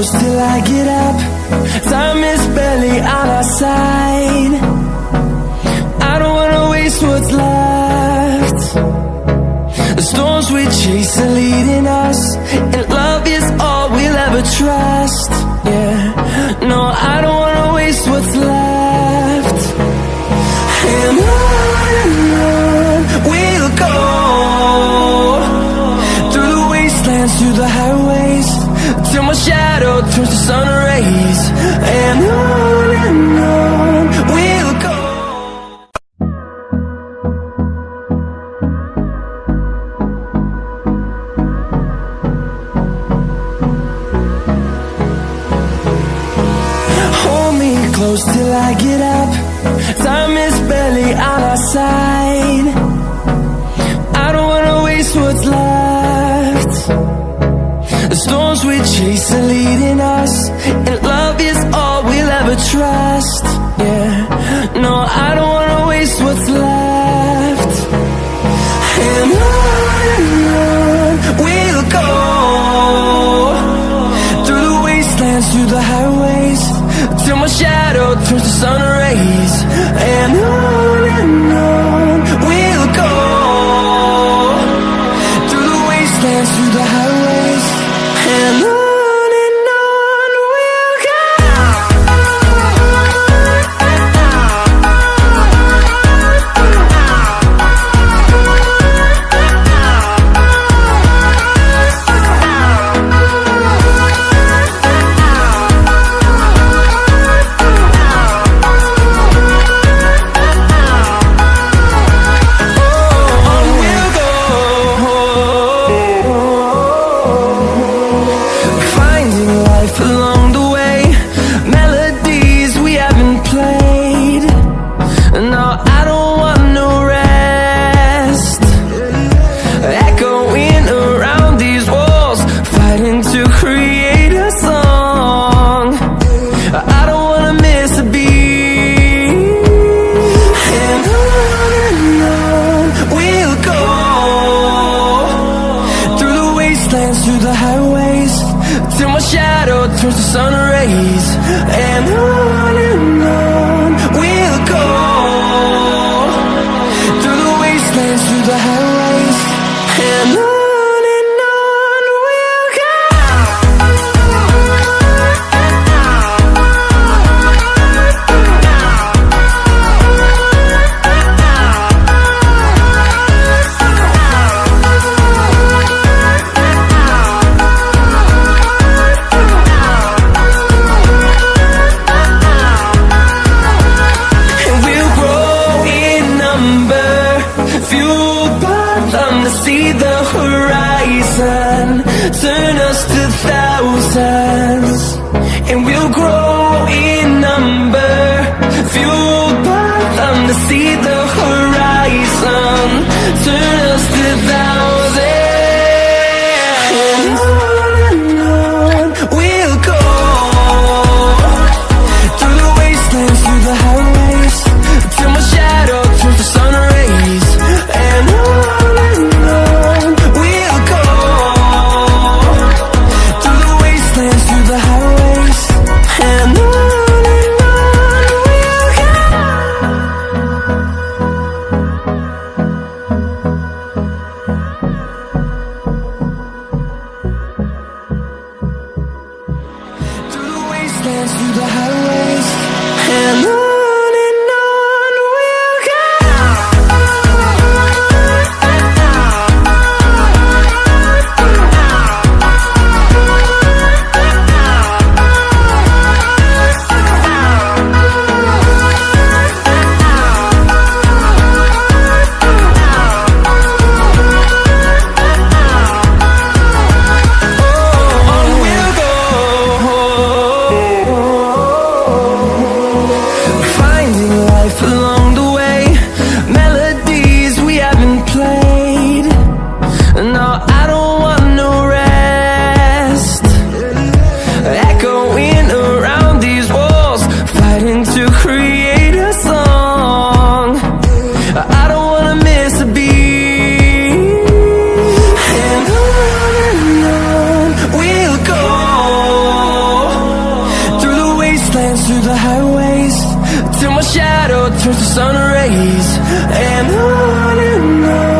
close till I get up. Time is barely on our side. I don't wanna waste what's left. The storms we chase are leading us, and love is all we'll ever trust. Yeah, no, I don't wanna waste what's left. And on we'll go, through the wastelands, through the highways, till my shadow turns to sun rays. And on we'll go. Hold me close till I get up. Time is barely on our side. I don't wanna waste what's left. The storms we chase are leading us, and love is all we'll ever trust. Yeah, no, I don't wanna waste what's left. And on we'll go, through the wastelands, through the highways, till my shadow turns to sun rays. And on we'll go, through the wastelands, through the highways. And on we'll go. Through the highways, till my shadow turns to sun rays. And on we'll go, through the wastelands, through the highways. And on we'll go. See the horizon, turn us to thousands, and we'll grow in number, fueled by them to see the horizon, turn us to thousands. And on we'll go, through the wastelands, through the highways, till my shadow turns to sun rays. And we'll go, through the wastelands, through the highways. And on we'll go. Through the wastelands, through the highways. And on. we'll go. through the highways till my shadow turns to sun rays. And on